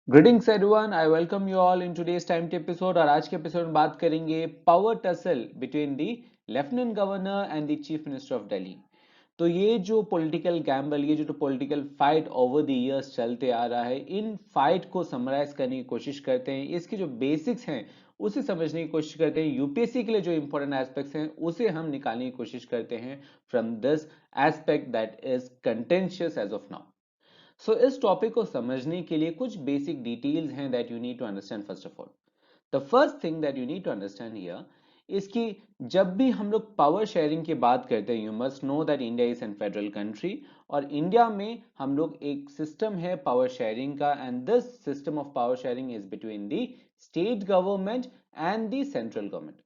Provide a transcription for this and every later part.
Greetings everyone, I welcome you all in today's time episode. और आज के episode में बात करेंगे power tussle between the lieutenant governor and the chief minister of Delhi. तो ये जो पॉलिटिकल गैम्बल, ये जो political fight over the years चलते आ रहा है, इन फाइट को समराइज करने की कोशिश करते हैं। इसके जो बेसिक्स हैं उसे समझने की कोशिश करते हैं। यूपीएससी के लिए जो इंपॉर्टेंट एस्पेक्ट्स हैं उसे हम निकालने की कोशिश करते हैं from this aspect that is contentious as of now. So इस टॉपिक को समझने के लिए कुछ बेसिक डिटेल्स हैं that you need to understand. First of all, the first thing that you need to understand here is कि जब भी हम लोग पावर शेयरिंग की बात करते हैं, you must know that India is an federal country. और इंडिया में हम लोग एक सिस्टम है पावर शेयरिंग का, and this system of power sharing is between the state government and the central government.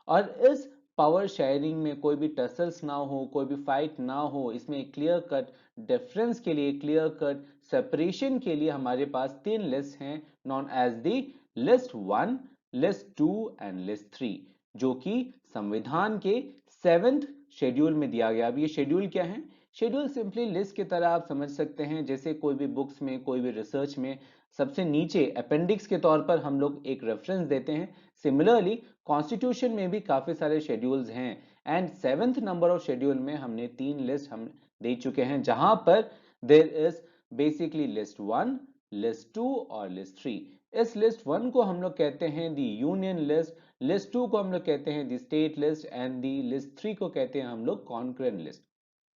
और इस पावर शेयरिंग में कोई भी टसल्स ना हो, कोई भी फाइट ना हो, इसमें एक क्लियर कट डिफरेंस के लिए, क्लियर कट सेपरेशन के लिए हमारे पास तीन लिस्ट हैं, known as the list one, list two and list three, जो कि संविधान के सेवेंथ शेड्यूल में दिया गया। अब ये शेड्यूल क्या है? शेड्यूल सिंपली लिस्ट की तरह आप समझ सकते हैं, जैसे कोई भी बुक्स में, कोई भी रिसर्च में सबसे नीचे अपेंडिक्स के तौर पर हम लोग एक रेफरेंस देते हैं। सिमिलरली कॉन्स्टिट्यूशन में भी काफी सारे शेड्यूल्स हैं, and seventh number of schedule में हमने तीन लिस्ट हम दे चुके हैं, जहां पर there is basically list one, list two और लिस्ट थ्री। इस लिस्ट वन को हम लोग कहते हैं the union list, list two को हम लोग कहते हैं the state list, and the list three को कहते हैं हम लोग कॉन्करेंट लिस्ट।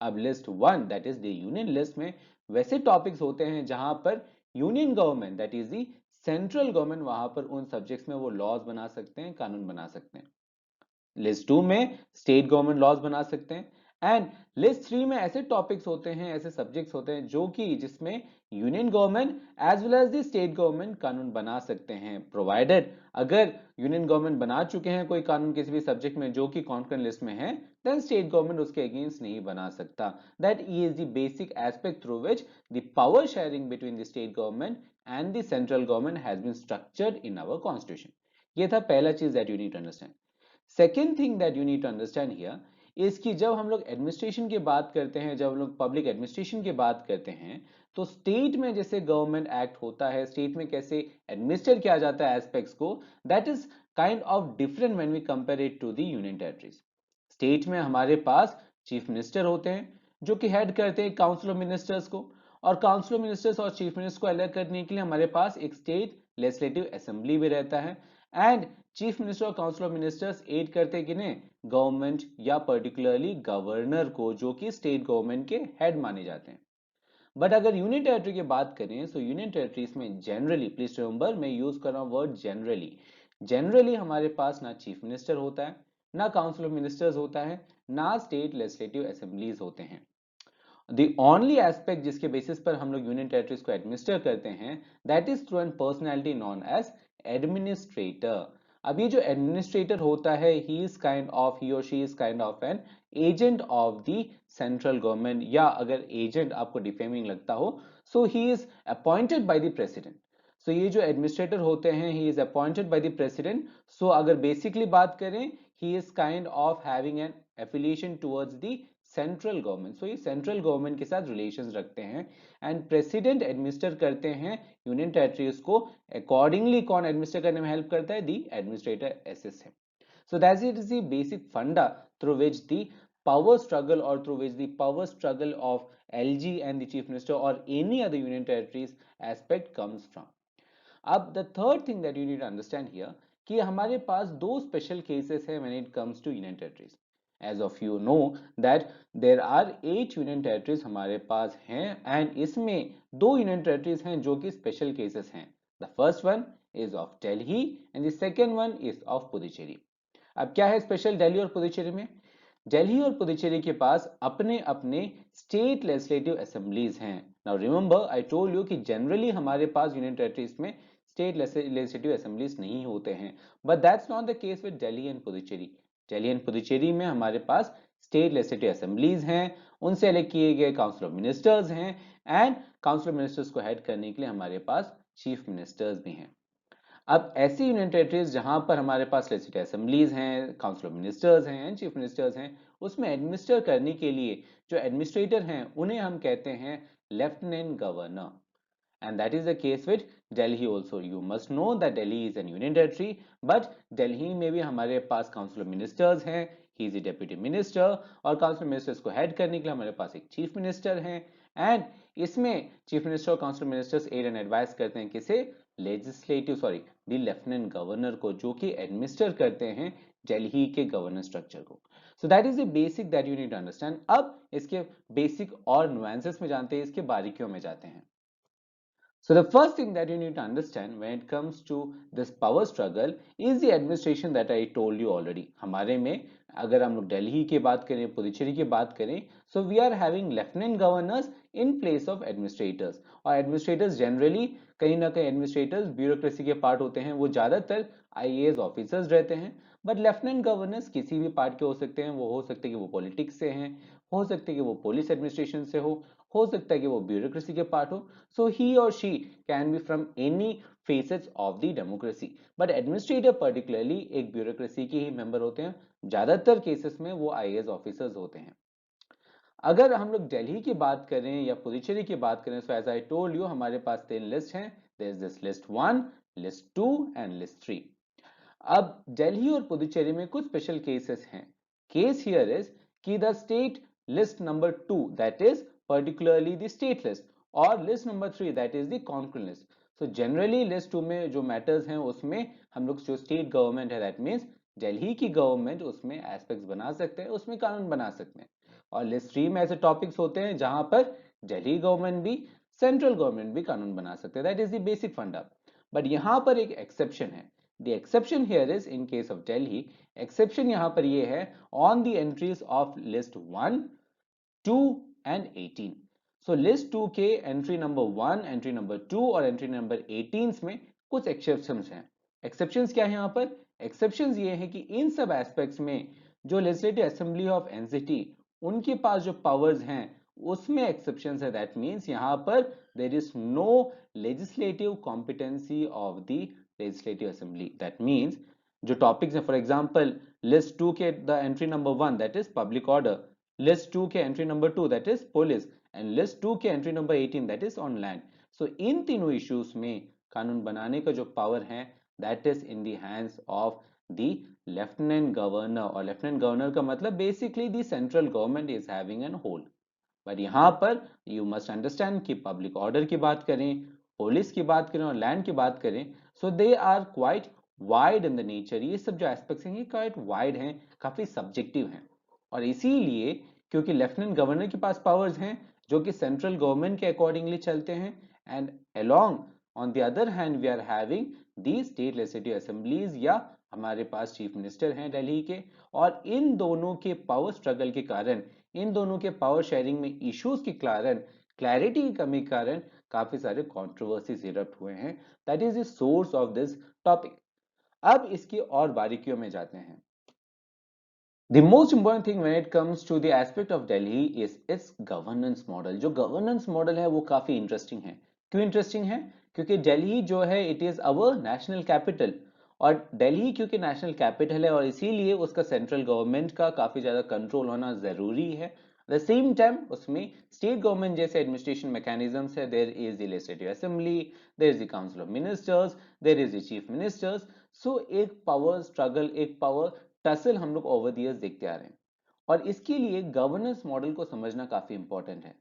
अब list one that is the union list में वैसे टॉपिक्स होते हैं जहां पर union government that is the central government, वहां पर उन सब्जेक्ट्स में वो लॉज बना सकते हैं, कानून बना सकते हैं। लिस्ट टू में स्टेट गवर्नमेंट लॉज बना सकते हैं, एंड लिस्ट थ्री में ऐसे टॉपिक्स होते हैं, ऐसे सब्जेक्ट्स होते हैं जो कि जिसमें union government as well as the state government कानून बना सकते हैं, प्रोवाइडेड अगर यूनियन गवर्नमेंट बना चुके हैं कोई कानून किसी भी सब्जेक्ट में जो कि कॉन्करेंट लिस्ट में है, देन स्टेट गवर्नमेंट उसके अगेंस्ट नहीं बना सकता। That is the basic aspect through which the power sharing between the state government and the central government has been structured in our constitution. ये था पहला चीज that you need to understand. Second thing that you need to understand here is कि जब हम लोग administration की बात करते हैं, जब हम लोग पब्लिक एडमिनिस्ट्रेशन की बात करते हैं, तो स्टेट में जैसे गवर्नमेंट एक्ट होता है, स्टेट में कैसे एडमिनिस्टर किया जाता है एस्पेक्ट्स को, that is kind of different when we compare it to the union territories. State में हमारे पास चीफ मिनिस्टर होते हैं जो कि हेड करते हैं काउंसिल ऑफ मिनिस्टर्स को, और काउंसिल ऑफ मिनिस्टर्स और चीफ मिनिस्टर को अलग करने के लिए हमारे पास एक स्टेट लेजिस्लेटिव असेंबली भी रहता है, एंड चीफ मिनिस्टर और काउंसिल ऑफ मिनिस्टर्स एड करते हैं किन्हें? गवर्नमेंट या पर्टिकुलरली गवर्नर को, जो कि स्टेट गवर्नमेंट के हेड माने जाते हैं। बट अगर यूनियन टेरिटरी की बात करें, सो यूनियन टेरिटरीज में जनरली, प्लीज रिमेंबर मैं यूज कर रहा हूं वर्ड जनरली, जनरली हमारे पास ना चीफ मिनिस्टर होता है, ना काउंसिल ऑफ मिनिस्टर्स होता है, ना स्टेट लेजिस्लेटिव असेंबलीज होते हैं। द ओनली एस्पेक्ट जिसके बेसिस पर हम लोग यूनियन टेरिटरीज को एडमिनिस्टर करते हैं, that is through an personality known as administrator. अब ये जो एडमिनिस्ट्रेटर होता है, he is kind of, he और she is kind of an agent of the central government, या अगर एजेंट आपको डिफेमिंग लगता हो, so he is appointed by the president. So ये जो एडमिनिस्ट्रेटर होते हैं, he is appointed by the president. So अगर बेसिकली बात करें, he is kind of having an affiliation towards the central government. So ये सेंट्रल गवर्नमेंट के साथ रिलेशंस रखते हैं, एंड प्रेसिडेंट एडमिनिस्टर करते हैं यूनियन टेरिटरीज को। अकॉर्डिंगली कौन एडमिनिस्टर करने में हेल्प करता है? दी एडमिनिस्ट्रेटर एसएस है। So that is the basic funda through which the power struggle, or through which the power struggle of LG and the chief minister or any other union territories aspect comes from. अब the third thing that you need to understand here कि हमारे पास दो special cases हैं when it comes to union territories. As of you know that there are 8 union territories हमारे पास हैं, and इसमें दो union territories हैं जो कि special cases हैं. The first one is of Delhi and the second one is of Puducherry. अब क्या है स्पेशल दिल्ली और पुदुचेरी में? दिल्ली और पुदुचेरी के पास अपने अपने स्टेट लेजिस्लेटिव असेंबलीज हैं। Now remember I told you कि जनरली हमारे पास यूनियन टेरिटरीज में स्टेट लेजिस्लेटिव असेंबलीज नहीं होते हैं, but that's not the case with Delhi and Puducherry. Delhi and Puducherry में हमारे पास स्टेट लेजिस्लेटिव असेंबलीज हैं, उनसे अलग किए गए काउंसिल ऑफ मिनिस्टर्स हैं, एंड काउंसिल ऑफ मिनिस्टर्स को हेड करने के लिए हमारे पास चीफ मिनिस्टर्स भी हैं। अब ऐसी यूनियन टेरिटरीज जहां पर हमारे पास लेजिस्लेटिव असेंबलीज हैं, काउंसिल ऑफ मिनिस्टर्स हैं, चीफ मिनिस्टर्स हैं, उसमें एडमिनिस्टर करने के लिए जो एडमिनिस्ट्रेटर हैं उन्हें हम कहते हैं lieutenant governor. and that is the case with Delhi also. You must know that Delhi is an union territory, but Delhi में भी हमारे पास काउंसिल ऑफ मिनिस्टर्स हैं, he is a deputy minister, और काउंसिल मिनिस्टर्स को head करने के लिए हमारे पास एक चीफ मिनिस्टर हैं, एंड इसमें चीफ मिनिस्टर और council ministers aid and advice करते हैं किसे, legislative sorry the lieutenant governor को, जो कि एडमिनिस्टर करते हैं दिल्ली के गवर्नेंस स्ट्रक्चर को. So that is the basic that you need to understand. अब इसके बेसिक और नुआंसेस में जानते हैं, इसके बारीकियों में जाते हैं. So the first thing that you need to understand when it comes to this power struggle is the administration that I told you already. हमारे में अगर हम लोग दिल्ली की बात करें, पुदुचेरी की बात करें, so we are having lieutenant governors in place of administrators. और administrators generally कहीं ना कहीं administrators bureaucracy के पार्ट होते हैं, वो ज्यादातर IAS ऑफिसर्स रहते हैं. बट लेफ्टिनेंट गवर्नर्स किसी भी पार्ट के हो सकते हैं. वो हो सकते हैं कि वो पॉलिटिक्स से हैं, हो सकते हैं कि वो पुलिस एडमिनिस्ट्रेशन से हो सकता है कि वो ब्यूरोक्रेसी के पार्ट हो. So he or she can be from any facets of the democracy. But administrator particularly एक bureaucracy के ही member होते हैं. ज्यादातर केसेस में वो IAS ऑफिसर्स होते हैं. अगर हम लोग दिल्ली की बात करें या पुदुचेरी की बात करें, so as I told you हमारे पास 3 लिस्ट हैं. There is this list 1, list 2 and list 3. अब दिल्ली और पुदुचेरी में कुछ स्पेशल केसेस हैं. केस हियर इज कि the state list number 2 that is particularly the state list, और list number 3 that is the concurrent list. So generally list 2 में जो matters हैं उसमें हम लोग जो स्टेट गवर्नमेंट है दैट मींस दिल्ली की गवर्नमेंट उसमें एस्पेक्ट्स बना सकते हैं, उसमें कानून बना सकते हैं. और लिस्ट 3 में ऐसे टॉपिक्स होते हैं जहां पर दिल्ली गवर्नमेंट भी सेंट्रल गवर्नमेंट भी कानून बना सकते हैं. दैट इज द बेसिक फंडा. बट यहां पर एक एक्सेप्शन है. The exception here is in case of Delhi, exception यहाँ पर ये है on the entries of list 1, 2 and 18. So list 2 के entry number 1, entry number 2 और entry number 18 में कुछ exceptions हैं. Exceptions क्या है यहाँ पर? Exceptions ये है कि इन सब aspects में जो Legislative Assembly of NCT उनके पास जो powers हैं उसमें exceptions है. That means यहाँ पर there is no legislative competency of the legislative assembly. That means जो टॉपिक्स हैं, फॉर एग्जांपल लिस्ट 2 के the entry number 1 that is public order, list 2 के entry number 2 that is police, and list 2 के entry number 18 that is on land. So in तीनों issues में कानून बनाने का जो पावर है that is in the hands of the lieutenant governor. और लेफ्टिनेंट गवर्नर का मतलब basically the central government is having an hold. But यहां पर यू मस्ट अंडरस्टैंड कि पब्लिक ऑर्डर की बात करें, पुलिस की बात करें और लैंड की बात करें, so they are quite wide in the nature. ये सब जो एस्पेक्ट्स हैं ये क्वाइट वाइड हैं, काफी सब्जेक्टिव हैं. और इसीलिए क्योंकि लेफ्टिनेंट गवर्नर के पास पावर्स हैं जो कि सेंट्रल गवर्नमेंट के अकॉर्डिंगली चलते हैं, and along on the other hand we are having the state legislative assemblies, या हमारे पास चीफ मिनिस्टर हैं दिल्ली के. और इन दोनों के पावर स्ट्रगल के कारण, इन दोनों के पावर शेयरिंग में इश्यूज के कारण, क्लैरिटी की कमी के कारण काफी सारे कंट्रोवर्सीज इरप्ट हुए हैं. That is the source of this topic. अब इसकी और बारीकियों में जाते हैं. The most important thing when it comes to the aspect of Delhi is its governance model. जो governance model है वो काफी इंटरेस्टिंग है. क्यों इंटरेस्टिंग है? क्योंकि दिल्ली जो है it is our national capital, और दिल्ली क्योंकि नेशनल कैपिटल है और इसीलिए उसका सेंट्रल गवर्नमेंट का काफी ज्यादा कंट्रोल होना जरूरी है. द सेम टाइम उसमें स्टेट गवर्नमेंट जैसे एडमिनिस्ट्रेशन मैकेनिज्म्स है. There is the legislative assembly, there is the council of ministers, there is the chief ministers. So एक पावर स्ट्रगल, एक पावर टसल हम लोग ओवर द इयर्स देखते आ रहे हैं, और इसके लिए गवर्नेंस मॉडल को समझना काफी इंपॉर्टेंट है.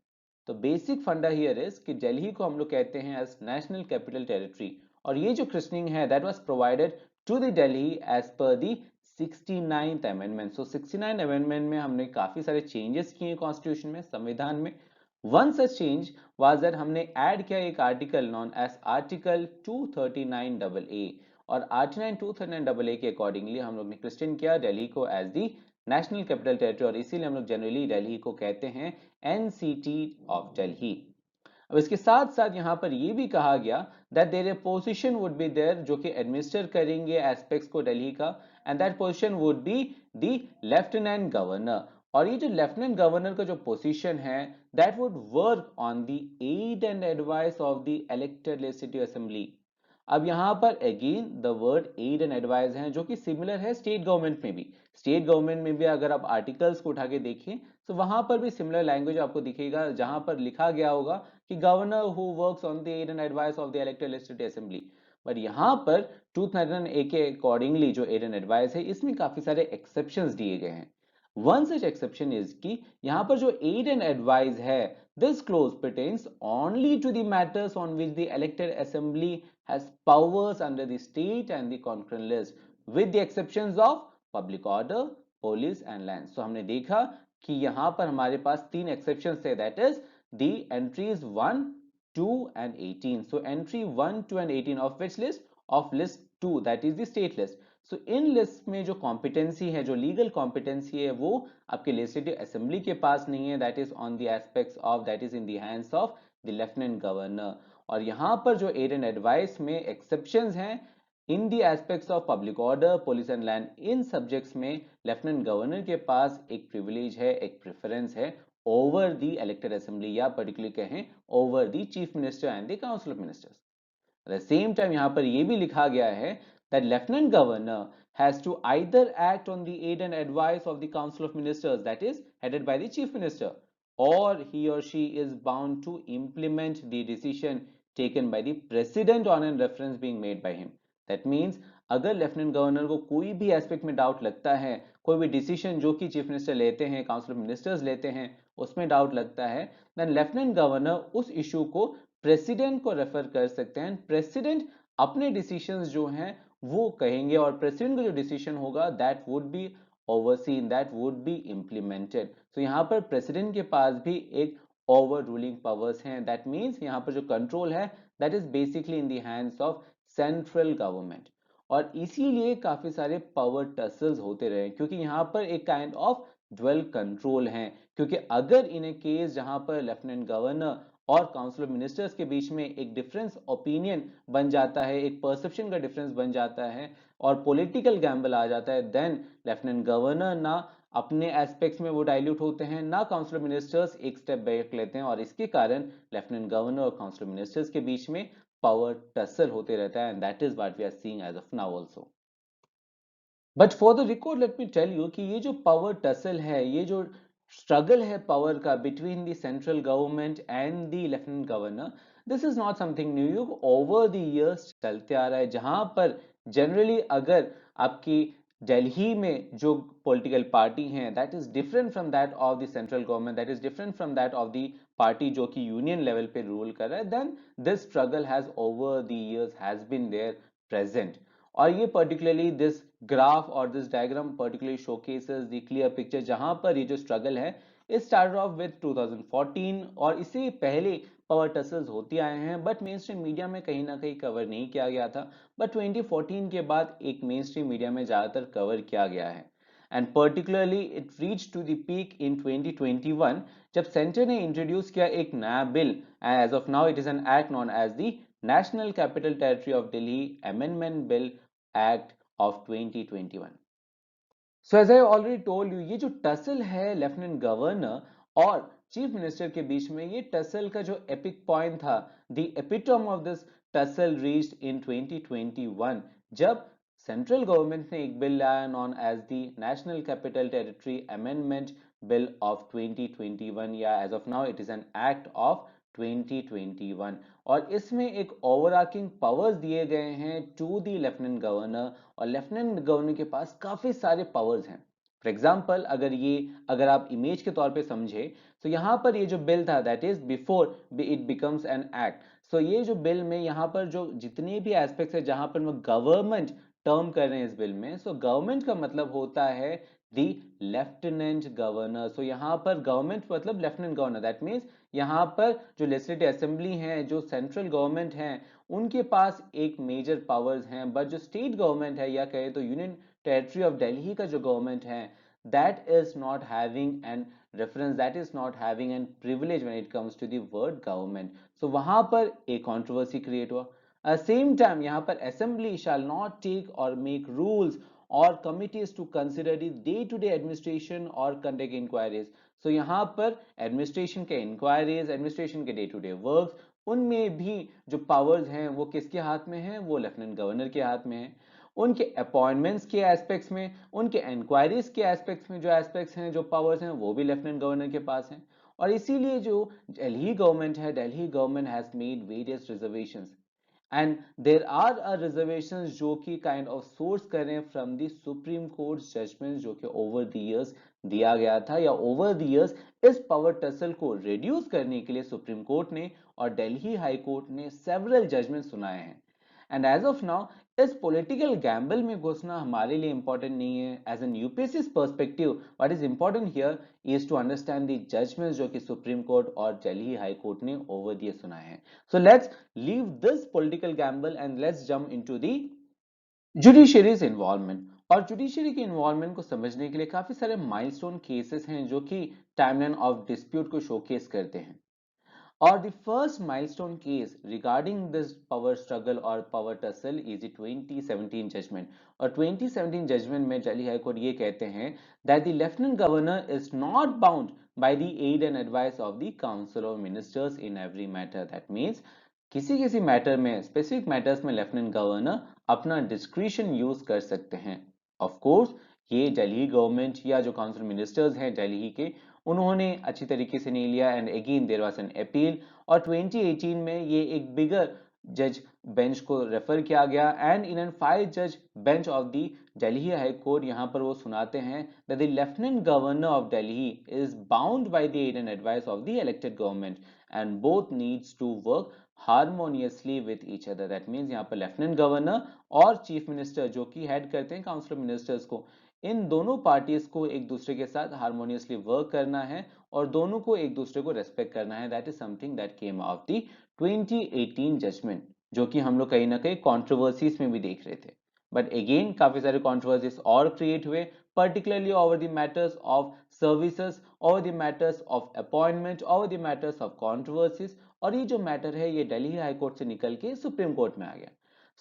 तो बेसिक फंडा हियर इज कि दिल्ली को हम लोग कहते हैं एज नेशनल कैपिटल टेरिटरी, और ये जो क्रिस्टनिंग है that was provided to the Delhi as per the 69th amendment. So 69 amendment में हमने काफी सारे चेंजेस किए कॉन्स्टिट्यूशन में, संविधान में. One such change was that हमने ऐड किया एक article known as article 239AA, और आर्टिकल 239AA के अकॉर्डिंगली हम लोग ने क्रिस्टियन किया दिल्ली को as the national capital territory, और इसीलिए हम लोग जनरली दिल्ली को कहते हैं एनसीटी ऑफ दिल्ली. अब इसके साथ साथ यहां पर यह भी कहा गया that there a position would be there जो कि एडमिनिस्टर करेंगे एस्पेक्ट्स को दिल्ली का, and that position would be the lieutenant governor. और ये जो लेफ्टिनेंट गवर्नर का जो पोजीशन है that would work on the aid and advice of the elected legislative assembly. अब यहाँ पर again the word aid and advice है जो कि सिमिलर है स्टेट गवर्नमेंट में भी। स्टेट गवर्नमेंट में भी अगर आप आर्टिकल्स को उठा के देखें तो वहां पर भी सिमिलर लैंग्वेज आपको दिखेगा, जहां पर लिखा गया होगा कि governor who works on the aid and advice of the elected legislative assembly. But यहाँ पर 2008 के अकॉर्डिंगली जो एड एंड एडवाइस है इसमें काफी सारे एक्सेप्शंस दिए गए हैं। वन सच एक्सेप्शन इज कि यहाँ पर जो एड एंड एडवाइस है, this clause pertains only to the matters on which the elected assembly has powers under the state and the concurrent list, with the exceptions of public order, police and land. So हमने देखा कि यहाँ पर हमारे पास तीन exceptions थे, that is the entries 1, 2 and 18. So entry 1, 2 and 18 of which list? Of list 2, that is the state list. So in list में जो कॉम्पिटेंसी है, जो लीगल कॉम्पिटेंसी है, वो आपके लेजिस्लेटिव असेंबली के पास नहीं है, that is on the aspects of, that is in the hands of the lieutenant governor. और यहाँ पर जो एड एंड एडवाइस में एक्सेप्शंस हैं in the aspects of public order, police and land, in subjects में लेफ्टिनेंट गवर्नर के पास एक privilege है, एक प्रेफरेंस है ओवर द इलेक्टेड असेंबली, या पर्टिकुलरली कहें over the chief minister and the council of ministers. At the same time यहाँ पर ये भी लिखा गया है that lieutenant governor has to either act on the aid and advice of the council of ministers, that is headed by the chief minister, or he or she is bound to implement the decision taken by the president on a reference being made by him. That means अगर lieutenant governor को कोई भी aspect में doubt लगता है, कोई भी decision जो कि चीफ मिनिस्टर लेते हैं, काउंसिल ऑफ मिनिस्टर्स लेते हैं, उसमें डाउट लगता है, देन लेफ्टिनेंट गवर्नर उस इशू को प्रेसिडेंट को रेफर कर सकते हैं। प्रेसिडेंट अपने डिसीजंस जो हैं वो कहेंगे और प्रेसिडेंट का जो डिसीजन होगा that would B overseen, that would B implemented. तो यहाँ पर प्रेसिडेंट के पास भी एक ओवर रूलिंग पावर्स हैं। दैट मीन्स यहाँ पर जो कंट्रोल है that is basically in the hands of central government. और इसीलिए काफी सारे पावर टसल्स होते रहे, क्योंकि यहाँ पर एक काइंड ऑफ ड्वेल कंट्रोल है। क्योंकि अगर इन ए केस जहां पर लेफ्टिनेंट गवर्नर और काउंसिल ऑफ मिनिस्टर्स के बीच में एक डिफरेंस ओपिनियन बन जाता है, एक परसेप्शन का डिफरेंस बन जाता है और पॉलिटिकल गैम्बल आ जाता है, देन लेफ्टिनेंट गवर्नर ना अपने एस्पेक्ट्स में वो डाइल्यूट होते हैं, ना काउंसिल ऑफ मिनिस्टर्स एक स्टेप बैक लेते हैं, और इसके कारण लेफ्टिनेंट गवर्नर और काउंसिल ऑफ मिनिस्टर्स के बीच में पावर टसल होते रहता है, and that is what we are seeing as of now also. But for the record let me tell you कि ये जो पावर टसल है, ये जो स्ट्रगल है पावर का between the central government and the lieutenant governor, this is not something new, over the years चलते आ रहा है। जहां पर जनरली अगर आपकी दिल्ली में जो पॉलिटिकल पार्टी है that is different from that of the central government, that is different from that of the party जो कि यूनियन लेवल पे रूल कर रहा है, then this struggle has over the years has been there present. और ये particularly this graph और this diagram particularly showcases the clear picture, जहां पर ये जो स्ट्रगल है इट स्टार्टेड ऑफ विद 2014, और इससे पहले पावर टसल्स होती आए हैं बट मेन स्ट्रीम मीडिया में कहीं ना कहीं कवर नहीं किया गया था। बट 2014 के बाद एक मेन स्ट्रीम मीडिया में ज्यादातर कवर किया गया है, and particularly it reach to the peak in 2021 जब सेंटर ने इंट्रोड्यूस किया एक नया bill, as of now it is an act known as the national capital territory of Delhi amendment bill act of 2021। So as I already told you, ये जो tussle है lieutenant governor और chief minister के बीच में, ये टसल का जो एपिक पॉइंट था, the epitome of this tussle reached in 2021 जब सेंट्रल गवर्नमेंट ने एक बिल लाया known as the national capital territory amendment bill of 2021, या as of now it is an act of 2021। और इसमें एक ओवरआर्किंग पावर्स दिए गए हैं टू दी लेफ्टिनेंट गवर्नर, और लेफ्टिनेंट गवर्नर के पास काफी सारे पावर्स हैं। फॉर एग्जांपल अगर आप इमेज के तौर पे समझे तो यहाँ पर ये जो बिल था that is before it becomes an act, so ये जो बिल में यहाँ पर जो जितने भी एस्पेक्ट्स है जहां पर हम गवर्नमेंट टर्म कर रहे हैं इस बिल में, सो गवर्नमेंट का मतलब होता है दी लेफ्टिनेंट गवर्नर। सो यहाँ पर गवर्नमेंट मतलब लेफ्टिनेंट गवर्नर, दैट मीन्स यहाँ पर जो लेजिस्लेटिव असेंबली है, जो सेंट्रल गवर्नमेंट है, उनके पास एक मेजर पावर्स हैं। बट जो स्टेट गवर्नमेंट है या कहे तो यूनियन टेरिटरी ऑफ दिल्ली का जो गवर्नमेंट है that is not having an reference, that is not having an privilege when it comes to the word government. So वहां पर एक कंट्रोवर्सी क्रिएट हुआ। At the same time यहाँ पर assembly shall not take or make rules or committees to consider the day-to-day administration or conduct inquiries। So यहाँ पर administration के inquiries, administration के day-to-day works उनमें भी जो पावर्स हैं वो किसके हाथ में हैं, वो लेफ्टिनेंट गवर्नर के हाथ में हैं। उनके अपॉइंटमेंट्स के एस्पेक्ट्स में, उनके इंक्वायरीज के एस्पेक्ट्स में जो एस्पेक्ट्स हैं, जो पावर्स हैं, वो भी लेफ्टिनेंट गवर्नर के पास हैं। और इसीलिए जो दिल्ली गवर्नमेंट है, Delhi government has made various reservations, and there are reservations जो कि काइंड ऑफ सोर्स करें from the supreme court judgment जो कि ओवर द इयर्स दिया गया था, या ओवर द इयर्स इस पावर टसल को रिड्यूस करने के लिए सुप्रीम कोर्ट ने और दिल्ली हाई कोर्ट ने सेवरल जजमेंट सुनाए हैं। एंड एज ऑफ नाउ इस पॉलिटिकल गैम्बल में घुसना हमारे लिए इंपॉर्टेंट नहीं है। As an UPSC perspective what is important here is to understand the judgments जो कि सुप्रीम कोर्ट और दिल्ली हाई कोर्ट ने ओवर द सुनाए हैं। So let's leave this political gamble and let's jump into the judiciary's involvement. और judiciary के involvement को समझने के लिए काफी सारे माइलस्टोन केसेस हैं जो कि टाइमलाइन ऑफ डिस्प्यूट को शोकेस करते हैं। Or the first milestone case regarding this power struggle or power tussle is the 2017 judgment. और 2017 judgment में दिल्ली हाई कोर्ट ये कहते हैं that the lieutenant governor is not bound by the aid and advice of the council of ministers in every matter. That means किसी किसी matter में, specific matters में lieutenant governor अपना डिस्क्रिशन यूज कर सकते हैं। ऑफ कोर्स ये Delhi government या जो काउंसिल मिनिस्टर्स हैं दिल्ली के, उन्होंने अच्छी तरीके से नहीं लिया, and again there was an appeal. और 2018 में ये एक बिगर जज बेंच को रेफर किया गया, एंड इन एन 5 जज bench of the Delhi high court यहां पर वो सुनाते हैं that the lieutenant governor of Delhi is bound by the aid and advice of the elected government and both needs to work harmoniously with each other. That means यहाँ पर lieutenant governor और chief minister जो कि head करते हैं council of ministers को, इन दोनों parties को एक दूसरे के साथ हार्मोनियसली वर्क करना है और दोनों को एक दूसरे को रेस्पेक्ट करना है। That is something that came of the 2018 judgment, जो कि हम लोग कहीं ना कहीं कंट्रोवर्सीज में भी देख रहे थे। बट अगेन काफी सारे कंट्रोवर्सीज और क्रिएट हुए, particularly over the matters of services, over the matters of appointment, over the matters of controversies। और ये जो मैटर है ये दिल्ली हाई कोर्ट से निकल के सुप्रीम कोर्ट में आ गया।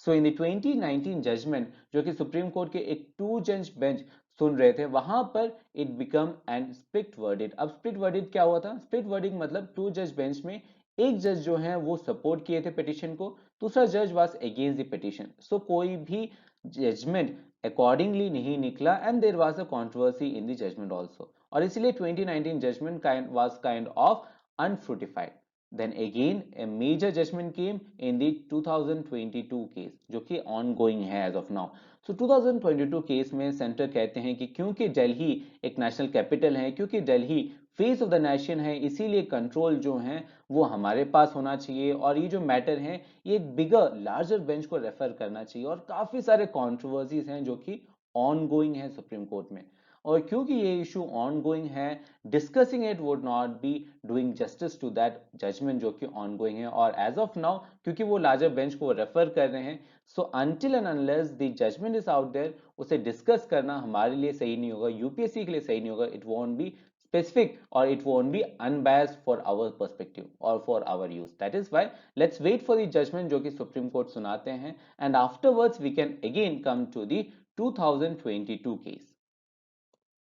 सो इन द 2019 जजमेंट जो कि सुप्रीम कोर्ट के एक 2 जज बेंच सुन रहे थे, वहां पर it become an split verdict. अब स्प्लिट वर्डिक्ट क्या हुआ था? स्प्लिट वर्डिक्ट मतलब 2 जज बेंच में एक जज जो है वो सपोर्ट किए थे पिटिशन को, दूसरा जज was against the petition. So कोई भी जजमेंट अकॉर्डिंगली नहीं निकला, and there was a controversy in the judgment also, और इसलिए 2019 judgment kind of unfructified. Then again a major judgment came in the 2022 case जो कि ongoing है as of now। So 2022 case में सेंटर कहते हैं कि क्योंकि दिल्ली एक नेशनल कैपिटल है, क्योंकि Delhi face of the nation है, इसीलिए कंट्रोल जो है वो हमारे पास होना चाहिए, और ये जो मैटर है ये एक बिगर लार्जर बेंच को रेफर करना चाहिए। और काफी सारे कॉन्ट्रोवर्सीज हैं जो कि ऑनगोइंग है सुप्रीम कोर्ट में, और क्योंकि ये इशू ऑनगोइंग है, discussing it would not be doing justice to that judgment जो कि ऑनगोइंग है। और एज ऑफ नाउ क्योंकि वो लार्जर बेंच को रेफर कर रहे हैं, so until and unless the judgment is out there उसे डिस्कस करना हमारे लिए सही नहीं होगा, यूपीएससी के लिए सही नहीं होगा। It won't be specific or it won't be unbiased for our perspective or for our use। that is why let's wait for the judgment जो कि सुप्रीम कोर्ट सुनाते हैं, and afterwards we can again come to the 2022 case।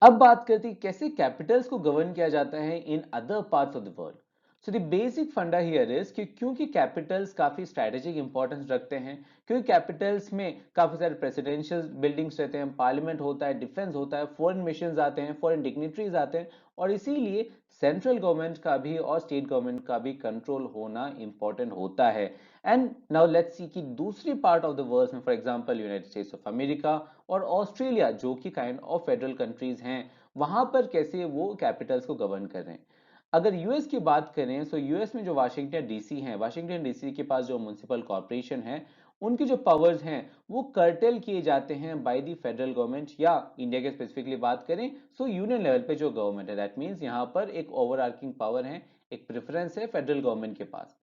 अब बात करते हैं कैसे Capitals को गवर्न किया जाता है in other parts of the world. So the basic फंडा हियर इज कि क्योंकि कैपिटल्स काफी स्ट्रेटेजिक इंपॉर्टेंस रखते हैं, क्योंकि कैपिटल्स में काफी सारे प्रेसिडेंशियल बिल्डिंग्स रहते हैं, पार्लियामेंट होता है, डिफेंस होता है, फॉरेन मिशंस आते हैं, फॉरेन डिग्निटरीज आते हैं, और इसीलिए सेंट्रल गवर्नमेंट का भी और स्टेट गवर्नमेंट का भी कंट्रोल होना इंपॉर्टेंट होता है। एंड नाउ लेट्स सी कि दूसरी पार्ट ऑफ द वर्ल्ड में, for example United states of America और ऑस्ट्रेलिया जो कि काइंड ऑफ फेडरल कंट्रीज हैं, वहां पर कैसे वो कैपिटल्स को गवर्न कर रहे हैं। अगर यूएस की बात करें तो यूएस में जो वाशिंगटन डीसी है, वाशिंगटन डीसी के पास जो म्युनिसिपल कॉर्पोरेशन है, उनकी जो पावर्स हैं वो कर्टेल किए जाते हैं बाय द फेडरल गवर्नमेंट, या इंडिया के स्पेसिफिकली बात करें सो यूनियन लेवल पे जो गवर्नमेंट है। दैट मींस यहां पर एक ओवरआर्चिंग पावर है, एक प्रेफरेंस है फेडरल गवर्नमेंट के पास।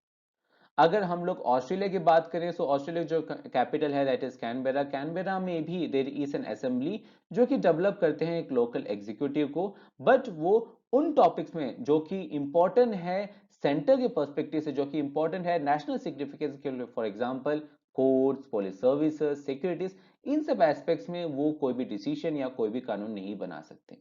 अगर हम लोग ऑस्ट्रेलिया की बात करें तो ऑस्ट्रेलिया जो कैपिटल है दैट इज कैनबेरा, कैनबेरा में भी देयर इज एन असेंबली जो कि डेवलप करते हैं एक लोकल एग्जीक्यूटिव को, बट वो उन टॉपिक्स में जो कि इंपॉर्टेंट है सेंटर के पर्सपेक्टिव से, जो कि इंपॉर्टेंट है नेशनल सिग्निफिकेंस के लिए, for example courts, police services, securities, इन सब एस्पेक्ट्स में वो कोई भी डिसीजन या कोई भी कानून नहीं बना सकते।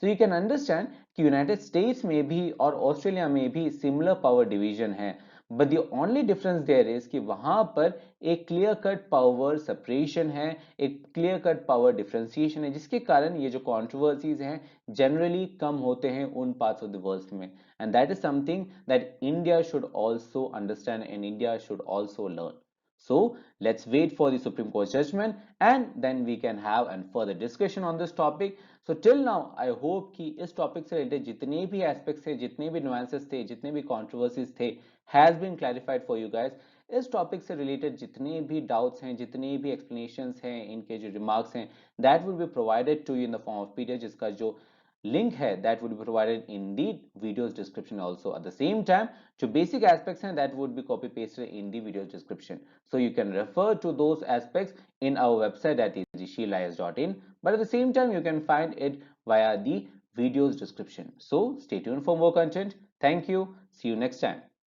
सो यू कैन अंडरस्टैंड कि यूनाइटेड स्टेट्स में भी और ऑस्ट्रेलिया में भी सिमिलर पावर डिवीजन है, but the only difference there is कि वहां पर एक क्लियर कट पावर सेपरेशन है, एक क्लियर कट पावर डिफरेंशिएशन है, जिसके कारण ये जो कंट्रोवर्सीज हैं जनरली कम होते हैं उन पार्ट्स ऑफ द वर्ल्ड में, and that is something that India should also understand and India should also learn. So let's wait for the Supreme Court judgment and then we can have a further discussion on this topic. So till now I hope कि इस topic से related जितने भी aspects थे, जितने भी nuances थे, जितने भी controversies थे, has been clarified for you guys. इस टॉपिक से रिलेटेड जितने भी डाउट्स हैं, जितने भी एक्सप्लेनेशंस हैं, इनके जो रिमार्क्स हैं, that will be provided to you in the form of PDF, जिसका जो लिंक है that would be provided in the videos description also. At the same time जो बेसिक एस्पेक्ट्स हैं that would be copy pasted in the video description, so you can refer to those aspects in our website, that is shieldis.in, but at the same time you can find it via the videos description. So stay tuned for more content. Thank you. See you next time.